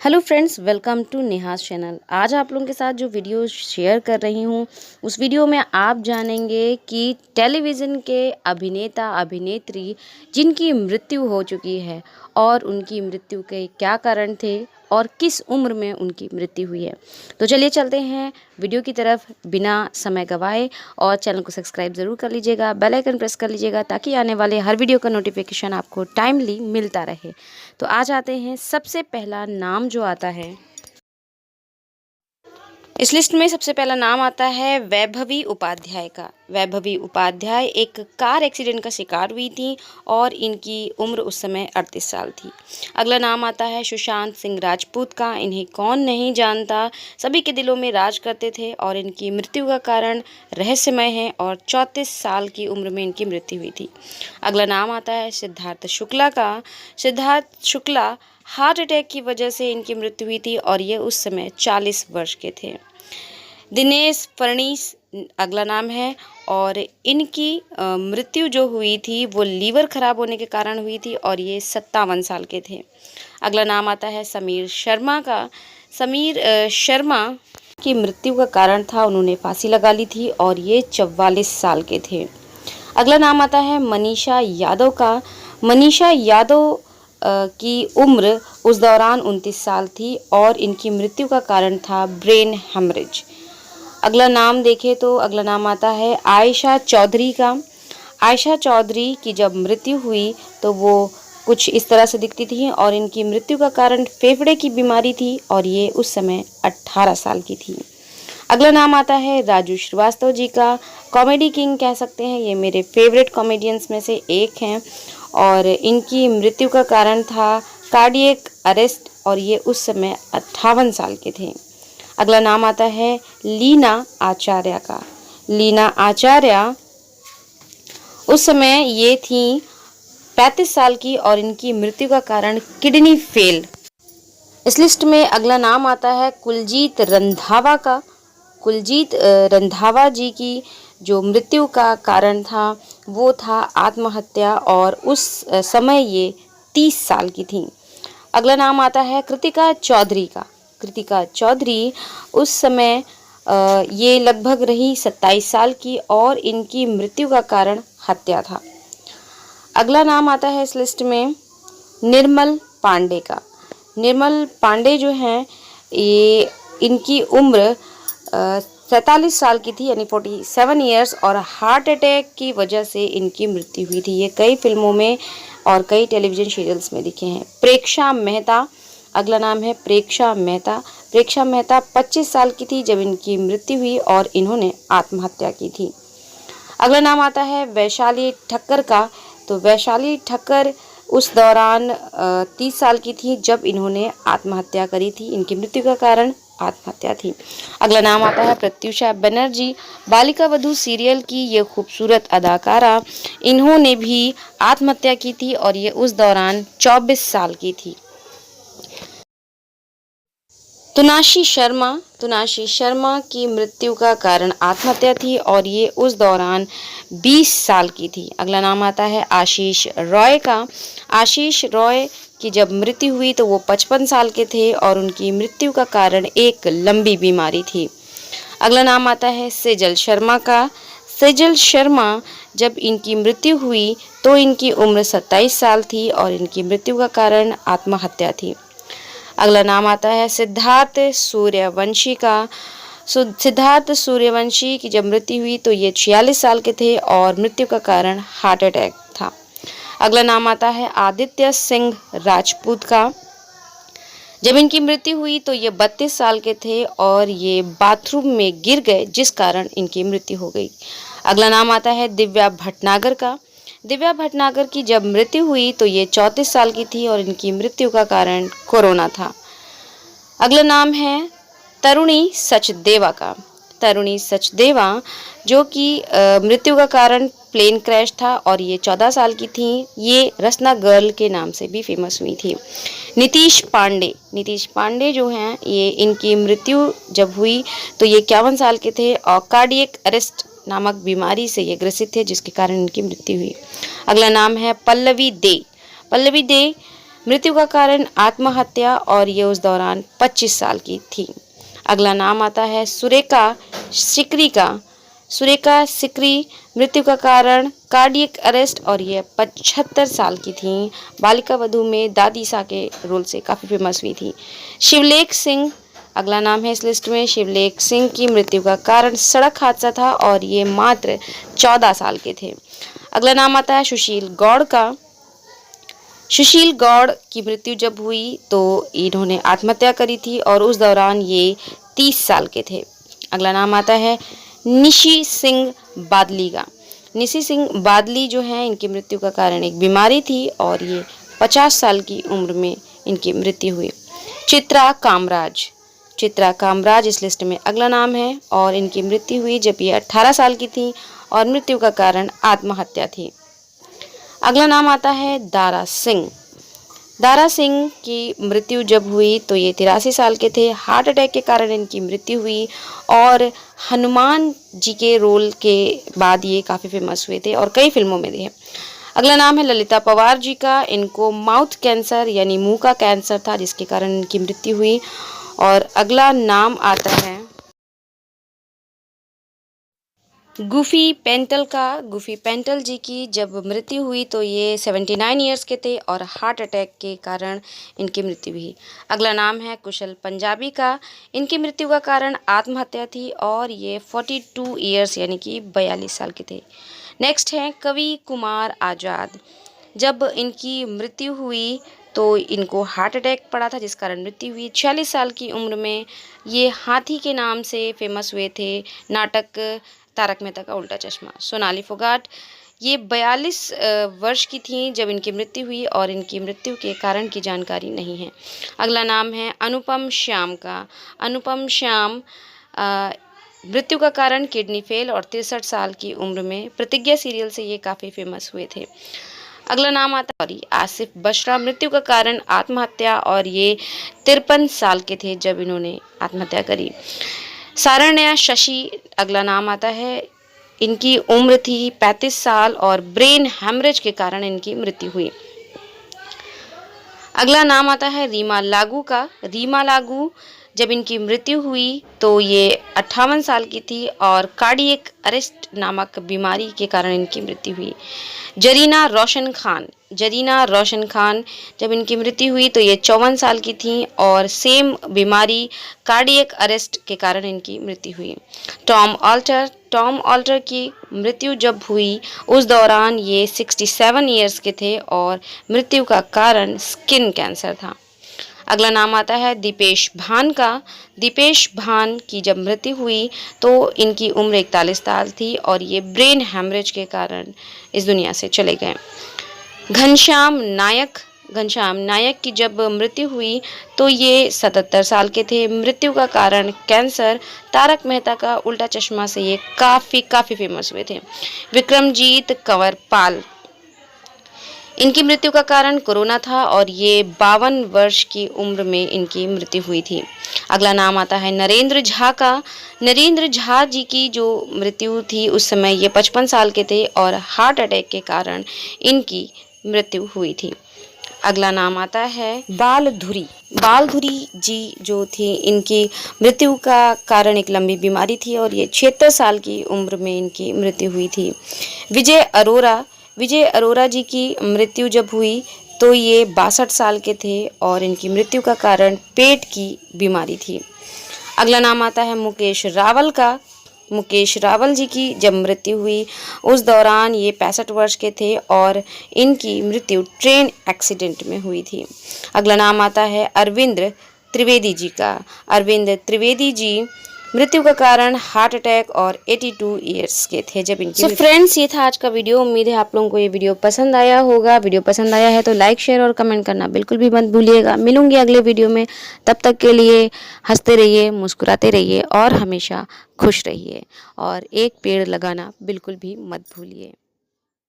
Hello friends, welcome to Neha's channel. आज आप लोगों के साथ जो वीडियो शेयर कर रही हूँ उस वीडियो में आप जानेंगे कि टेलीविज़न के अभिनेता अभिनेत्री जिनकी मृत्यु हो चुकी है और उनकी मृत्यु के क्या कारण थे और किस उम्र में उनकी मृत्यु हुई है। तो चलिए चलते हैं वीडियो की तरफ बिना समय गवाए, और चैनल को सब्सक्राइब ज़रूर कर लीजिएगा, बेल आइकन प्रेस कर लीजिएगा ताकि आने वाले हर वीडियो का नोटिफिकेशन आपको टाइमली मिलता रहे। तो आ जाते हैं, सबसे पहला नाम जो आता है इस लिस्ट में, सबसे पहला नाम आता है वैभवी उपाध्याय का। वैभवी उपाध्याय एक कार एक्सीडेंट का शिकार हुई थी और इनकी उम्र उस समय 38 साल थी। अगला नाम आता है सुशांत सिंह राजपूत का। इन्हें कौन नहीं जानता, सभी के दिलों में राज करते थे और इनकी मृत्यु का कारण रहस्यमय है और 34 साल की उम्र में इनकी मृत्यु हुई थी। अगला नाम आता है सिद्धार्थ शुक्ला का। सिद्धार्थ शुक्ला हार्ट अटैक की वजह से इनकी मृत्यु हुई थी और ये उस समय 40 वर्ष के थे। दिनेश फडणीस अगला नाम है और इनकी मृत्यु जो हुई थी वो लीवर खराब होने के कारण हुई थी और ये 57 साल के थे। अगला नाम आता है समीर शर्मा का। समीर शर्मा की मृत्यु का कारण था उन्होंने फांसी लगा ली थी और ये 44 साल के थे। अगला नाम आता है मनीषा यादव का। मनीषा यादव की उम्र उस दौरान 29 साल थी और इनकी मृत्यु का कारण था ब्रेन हेमरेज। अगला नाम देखें तो अगला नाम आता है आयशा चौधरी का। आयशा चौधरी की जब मृत्यु हुई तो वो कुछ इस तरह से दिखती थी और इनकी मृत्यु का कारण फेफड़े की बीमारी थी और ये उस समय 18 साल की थी। अगला नाम आता है राजू श्रीवास्तव जी का। कॉमेडी किंग कह सकते हैं, ये मेरे फेवरेट कॉमेडियंस में से एक हैं और इनकी मृत्यु का कारण था कार्डियक अरेस्ट और ये उस समय 58 साल के थे। अगला नाम आता है लीना आचार्य का। लीना आचार्य उस समय ये थी 35 साल की और इनकी मृत्यु का कारण किडनी फेल। इस लिस्ट में अगला नाम आता है कुलजीत रंधावा का। कुलजीत रंधावा जी की जो मृत्यु का कारण था वो था आत्महत्या और उस समय ये 30 साल की थी। अगला नाम आता है कृतिका चौधरी का। कृतिका चौधरी उस समय ये लगभग रही 27 साल की और इनकी मृत्यु का कारण हत्या था। अगला नाम आता है इस लिस्ट में निर्मल पांडे का। निर्मल पांडे जो हैं ये इनकी उम्र 47 साल की थी, यानी 47 ईयर्स, और हार्ट अटैक की वजह से इनकी मृत्यु हुई थी। ये कई फिल्मों में और कई टेलीविज़न सीरियल्स में दिखे हैं। प्रेक्षा मेहता अगला नाम है। प्रेक्षा मेहता। प्रेक्षा मेहता 25 साल की थी जब इनकी मृत्यु हुई और इन्होंने आत्महत्या की थी। अगला नाम आता है वैशाली ठक्कर का। तो वैशाली ठक्कर उस दौरान 30 साल की थी जब इन्होंने आत्महत्या करी थी। इनकी मृत्यु का कारण आत्महत्या थी। अगला नाम आता है प्रत्युषा बनर्जी। बालिका वधू सीरियल की ये खूबसूरत अदाकारा, इन्होंने भी आत्महत्या की थी और ये उस दौरान 24 साल की थी। तुनाशी शर्मा की मृत्यु का कारण आत्महत्या थी और ये उस दौरान 20 साल की थी। अगला नाम आता है आशीष रॉय का। आशीष रॉय की जब मृत्यु हुई तो वो 55 साल के थे और उनकी मृत्यु का कारण एक लंबी बीमारी थी। अगला नाम आता है सेजल शर्मा का। सेजल शर्मा जब इनकी मृत्यु हुई तो इनकी उम्र 27 साल थी और इनकी मृत्यु का कारण आत्महत्या थी। अगला नाम आता है सिद्धार्थ सूर्यवंशी का। सिद्धार्थ सूर्यवंशी की जब मृत्यु हुई तो ये 46 साल के थे और मृत्यु का कारण हार्ट अटैक था। अगला नाम आता है आदित्य सिंह राजपूत का। जब इनकी मृत्यु हुई तो ये 32 साल के थे और ये बाथरूम में गिर गए जिस कारण इनकी मृत्यु हो गई। अगला नाम आता है दिव्या भटनागर का। दिव्या भटनागर की जब मृत्यु हुई तो ये 34 साल की थी और इनकी मृत्यु का कारण कोरोना था। अगला नाम है तरुणी सचदेवा का। तरुणी सचदेवा जो कि मृत्यु का कारण प्लेन क्रैश था और ये 14 साल की थी। ये रसना गर्ल के नाम से भी फेमस हुई थी। नीतीश पांडे जो हैं, ये इनकी मृत्यु जब हुई तो ये 51 साल के थे और कार्डियक अरेस्ट नामक बीमारी से ये ग्रसित थे जिसके कारण इनकी मृत्यु हुई। अगला नाम है पल्लवी दे। पल्लवी दे मृत्यु का कारण आत्महत्या और ये उस दौरान 25 साल की थी। अगला नाम आता है सुरेखा सिकरी का। सुरेखा सिकरी, मृत्यु का कारण कार्डियक अरेस्ट और ये 75 साल की थी। बालिका वधू में दादी सा के रोल से काफ़ी फेमस हुई थी। शिवलेख सिंह अगला नाम है इस लिस्ट में। शिवलेख सिंह की मृत्यु का कारण सड़क हादसा था और ये मात्र 14 साल के थे। अगला नाम आता है सुशील गौड़ का। सुशील गौड़ की मृत्यु जब हुई तो इन्होंने आत्महत्या करी थी और उस दौरान ये 30 साल के थे। अगला नाम आता है निशी सिंह बादली का। निशी सिंह बादली जो है, इनकी मृत्यु का कारण एक बीमारी थी और ये 50 साल की उम्र में इनकी मृत्यु हुई। चित्रा कामराज। चित्रा कामराज इस लिस्ट में अगला नाम है और इनकी मृत्यु हुई जब ये 18 साल की थी और मृत्यु का कारण आत्महत्या थी। अगला नाम आता है दारा सिंह। दारा सिंह की मृत्यु जब हुई तो ये 83 साल के थे। हार्ट अटैक के कारण इनकी मृत्यु हुई और हनुमान जी के रोल के बाद ये काफ़ी फेमस हुए थे और कई फिल्मों में भी है। अगला नाम है ललिता पवार जी का। इनको माउथ कैंसर यानी मुंह का कैंसर था जिसके कारण इनकी मृत्यु हुई। और अगला नाम आता है गुफी पेंटल का। गुफी पेंटल जी की जब मृत्यु हुई तो ये 79 ईयर्स के थे और हार्ट अटैक के कारण इनकी मृत्यु हुई। अगला नाम है कुशल पंजाबी का। इनकी मृत्यु का कारण आत्महत्या थी और ये 42 ईयर्स यानी कि 42 साल के थे। नेक्स्ट है कवि कुमार आज़ाद। जब इनकी मृत्यु हुई तो इनको हार्ट अटैक पड़ा था जिस कारण मृत्यु हुई। 46 साल की उम्र में ये हाथी के नाम से फेमस हुए थे। नाटक तारक मेहता का उल्टा चश्मा। सोनाली फोगाट, ये 42 वर्ष की थी जब इनकी मृत्यु हुई और इनकी मृत्यु के कारण की जानकारी नहीं है। अगला नाम है अनुपम श्याम का। अनुपम श्याम मृत्यु का कारण किडनी फेल और 63 साल की उम्र में प्रतिज्ञा सीरियल से ये काफ़ी फेमस हुए थे। अगला नाम आता है आसिफ बशरा। मृत्यु का कारण आत्महत्या और ये 53 साल के थे जब इन्होंने आत्महत्या करी। सारण्या शशि अगला नाम आता है। इनकी उम्र थी 35 साल और ब्रेन हेमरेज के कारण इनकी मृत्यु हुई। अगला नाम आता है रीमा लागू का। रीमा लागू जब इनकी मृत्यु हुई तो ये 58 साल की थी और कार्डियक अरेस्ट नामक बीमारी के कारण इनकी मृत्यु हुई। जरीना रोशन खान। जरीना रोशन खान जब इनकी मृत्यु हुई तो ये 54 साल की थी और सेम बीमारी कार्डियक अरेस्ट के कारण इनकी मृत्यु हुई। Tom alter. टॉम ऑल्टर की मृत्यु जब हुई उस दौरान ये 67 ईयर्स के थे और मृत्यु का कारण स्किन कैंसर था। अगला नाम आता है दीपेश भान का। दीपेश भान की जब मृत्यु हुई तो इनकी उम्र 41 साल थी और ये ब्रेन हेमरेज के कारण इस दुनिया से चले गए। घनश्याम नायक। घनश्याम नायक की जब मृत्यु हुई तो ये 77 साल के थे। मृत्यु का कारण कैंसर। तारक मेहता का उल्टा चश्मा से ये काफ़ी फेमस हुए थे। विक्रमजीत कंवर पाल। इनकी मृत्यु का कारण कोरोना था और ये 52 वर्ष की उम्र में इनकी मृत्यु हुई थी। अगला नाम आता है नरेंद्र झा का। नरेंद्र झा जी की जो मृत्यु थी उस समय ये 55 साल के थे और हार्ट अटैक के कारण इनकी मृत्यु हुई थी। अगला नाम आता है बालधुरी। बालधुरी जी जो थी इनकी मृत्यु का कारण एक लंबी बीमारी थी और ये 76 साल की उम्र में इनकी मृत्यु हुई थी। विजय अरोरा। विजय अरोरा जी की मृत्यु जब हुई तो ये 62 साल के थे और इनकी मृत्यु का कारण पेट की बीमारी थी। अगला नाम आता है मुकेश रावल का। मुकेश रावल जी की जब मृत्यु हुई उस दौरान ये 65 वर्ष के थे और इनकी मृत्यु ट्रेन एक्सीडेंट में हुई थी। अगला नाम आता है अरविंद त्रिवेदी जी का। अरविंद त्रिवेदी जी मृत्यु का कारण हार्ट अटैक और 82 ईयर्स के थे जब इनकी। फ्रेंड्स, ये था आज का वीडियो। उम्मीद है आप लोगों को ये वीडियो पसंद आया होगा। वीडियो पसंद आया है तो लाइक शेयर और कमेंट करना बिल्कुल भी मत भूलिएगा। मिलूंगी अगले वीडियो में, तब तक के लिए हंसते रहिए, मुस्कुराते रहिए और हमेशा खुश रहिए और एक पेड़ लगाना बिल्कुल भी मत भूलिए।